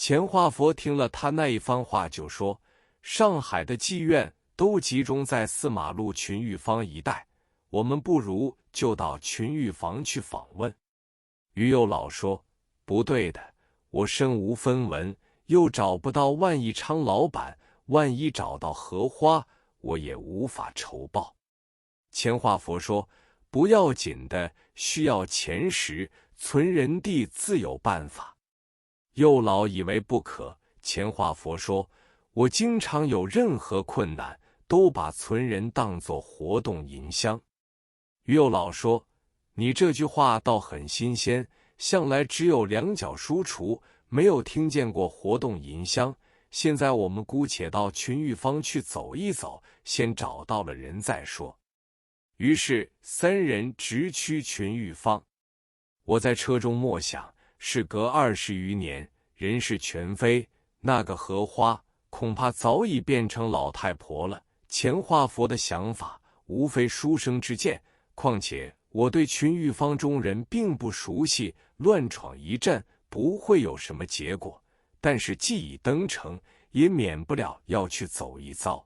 钱化佛听了他那一番话，就说：“上海的妓院都集中在4马路群玉坊一带，我们不如就到群玉坊去访问。”于右老说：“不对的，我身无分文，又找不到万益昌老板，万一找到荷花，我也无法酬报。”钱化佛说：“不要紧的，需要钱时，存人弟自有办法。”右老以为不可，钱化佛说：“我经常有任何困难，都把存人当作活动银箱。”于右老说：“你这句话倒很新鲜，向来只有两脚书橱，没有听见过活动银箱。现在我们姑且到群玉坊去走一走，先找到了人再说。”于是3人直趋群玉坊。我在车中默想，事隔20余年，人事全非，那个荷花恐怕早已变成老太婆了。钱化佛的想法无非书生之见，况且我对群玉坊中人并不熟悉，乱闯一阵不会有什么结果。但是既已登城，也免不了要去走一遭。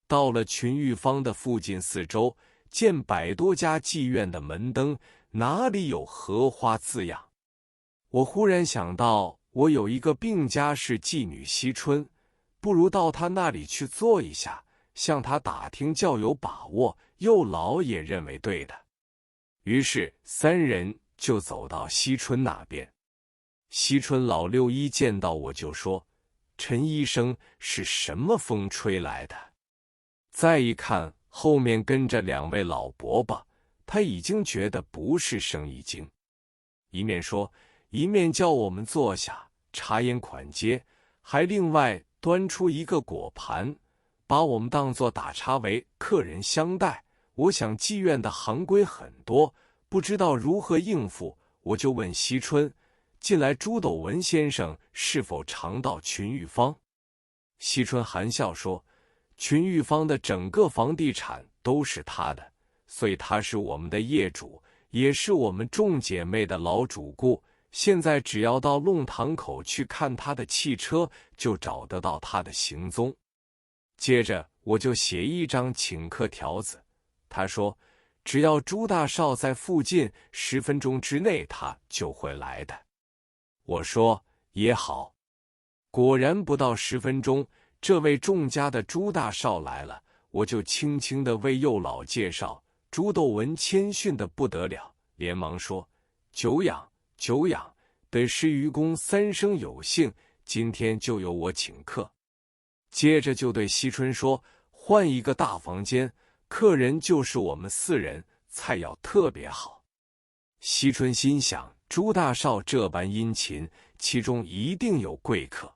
到了群玉坊的附近四周，见100多家妓院的门灯，哪里有荷花字样？我忽然想到，我有一个病家是妓女惜春，不如到她那里去坐一下，向她打听较有把握。右老也认为对的，于是3人就走到惜春那边。惜春老六一见到我就说：“陈医生，是什么风吹来的？”再一看，后面跟着2位老伯伯，他已经觉得不是生意经，一面说，一面叫我们坐下，茶烟款接，还另外端出一个果盘，把我们当作打茶为客人相待。我想妓院的行规很多，不知道如何应付，我就问惜春：“近来朱斗文先生是否常到群玉坊？”惜春含笑说：“群玉坊的整个房地产都是他的，所以他是我们的业主，也是我们众姐妹的老主顾。现在只要到弄堂口去看他的汽车，就找得到他的行踪。”接着我就写一张请客条子，他说：“只要朱大少在附近10分钟之内，他就会来的。”我说：“也好。”果然不到10分钟，这位众家的朱大少来了。我就轻轻地为右老介绍。朱斗文谦逊得不得了，连忙说：“久仰久仰，得是愚公3生有幸，今天就由我请客。”接着就对惜春说：“换一个大房间，客人就是我们4人，菜要特别好。”惜春心想，朱大少这般殷勤，其中一定有贵客。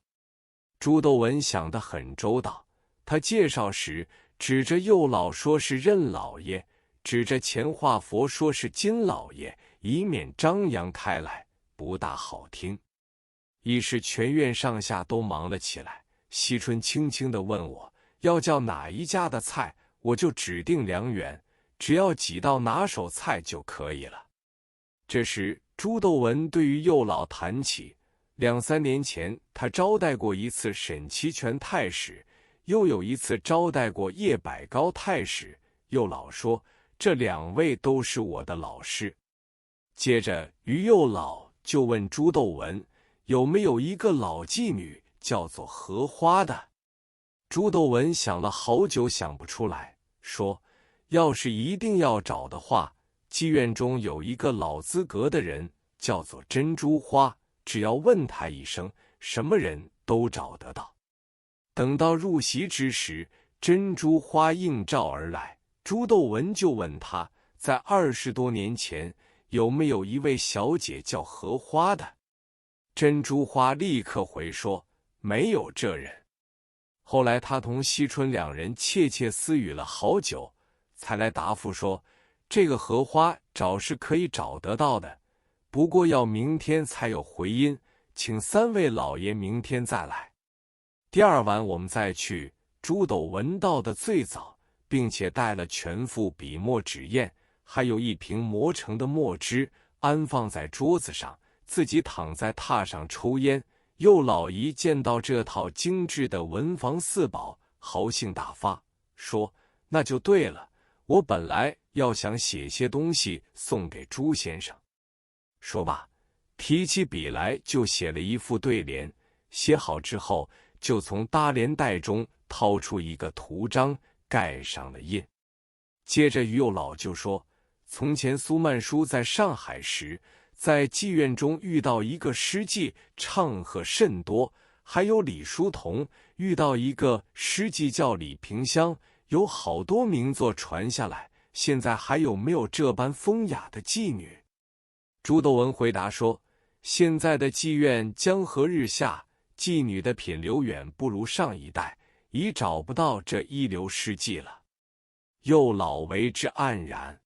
朱斗文想得很周到，他介绍时指着右老说是任老爷，指着钱化佛说是金老爷，以免张扬开来，不大好听。一时全院上下都忙了起来。惜春轻轻地问我要叫哪一家的菜，我就指定2员，只要几道拿手菜就可以了。这时朱斗文对于右老谈起2、3年前他招待过一次沈其权太史，又有一次招待过叶百高太史。右老说：“这2位都是我的老师。”接着于右老就问朱斗文有没有一个老妓女叫做荷花的。朱斗文想了好久想不出来，说：“要是一定要找的话，妓院中有一个老资格的人叫做珍珠花，只要问他一声，什么人都找得到。”等到入席之时，珍珠花应召而来，朱斗文就问他，在20多年前有没有一位小姐叫荷花的。珍珠花立刻回说：“没有这人。”后来他同惜春2人窃窃私语了好久，才来答复说：“这个荷花找是可以找得到的，不过要明天才有回音，请3位老爷明天再来。”第2晚我们再去，朱斗文到的最早，并且带了全副笔墨纸砚，还有一瓶磨成的墨汁，安放在桌子上，自己躺在榻上抽烟。右老姨见到这套精致的文房四宝，豪兴大发，说：“那就对了，我本来要想写些东西送给朱先生。”说罢，提起笔来就写了一副对联，写好之后，就从搭连袋中掏出一个图章，盖上了印。接着于右老就说：“从前苏曼殊在上海时，在妓院中遇到一个诗妓，唱和甚多；还有李叔同遇到一个诗妓叫李萍香，有好多名作传下来。现在还有没有这般风雅的妓女？”朱斗文回答说：“现在的妓院江河日下，妓女的品流远不如上一代，已找不到这一流诗妓了。”右老为之黯然。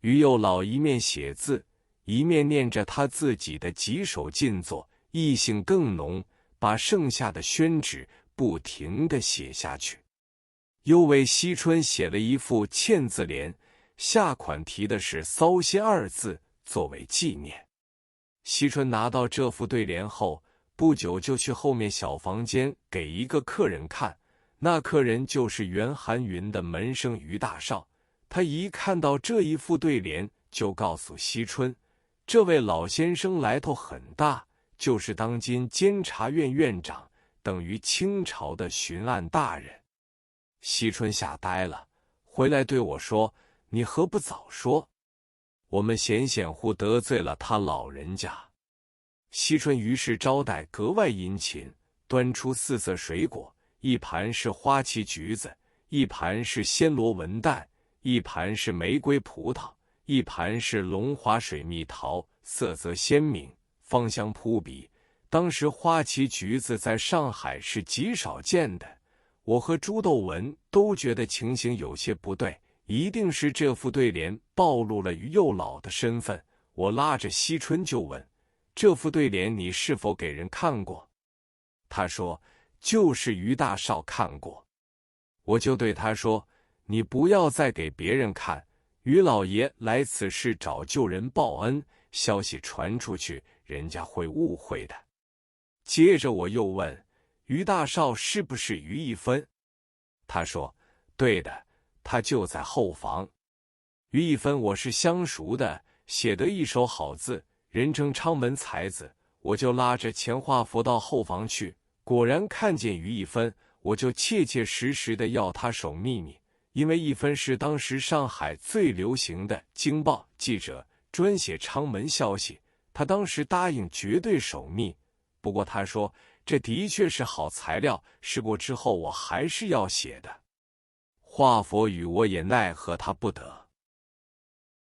于右老一面写字，一面念着他自己的几首禁作，意兴更浓，把剩下的宣纸不停地写下去。又为惜春写了一副嵌字联，下款题的是“骚心”二字，作为纪念。惜春拿到这副对联后，不久就去后面小房间给一个客人看，那客人就是袁寒云的门生于大少。他一看到这一副对联，就告诉惜春，这位老先生来头很大，就是当今监察院院长，等于清朝的巡按大人。惜春吓呆了，回来对我说：“你何不早说？我们险险乎得罪了他老人家。”惜春于是招待格外殷勤，端出4色水果，一盘是花旗橘子，一盘是暹罗文旦，一盘是玫瑰葡萄，一盘是龙华水蜜桃，色泽鲜明，芳香扑鼻。当时花旗橘子在上海是极少见的，我和朱斗文都觉得情形有些不对，一定是这副对联暴露了于右老的身份。我拉着惜春就问：“这副对联你是否给人看过？”他说：“就是于大少看过。”我就对他说：“你不要再给别人看，于老爷来此事找旧人报恩，消息传出去，人家会误会的。”接着我又问：“于大少是不是于一芬？”他说：“对的，他就在后房。于一芬我是相熟的，写得一手好字，人称昌门才子。我就拉着钱化佛到后房去，果然看见于一芬，我就切切实实的要他守秘密，因为一芬是当时上海最流行的京报记者，专写昌门消息。他当时答应绝对守密，不过他说这的确是好材料，试过之后我还是要写的。华佛与我也奈何他不得。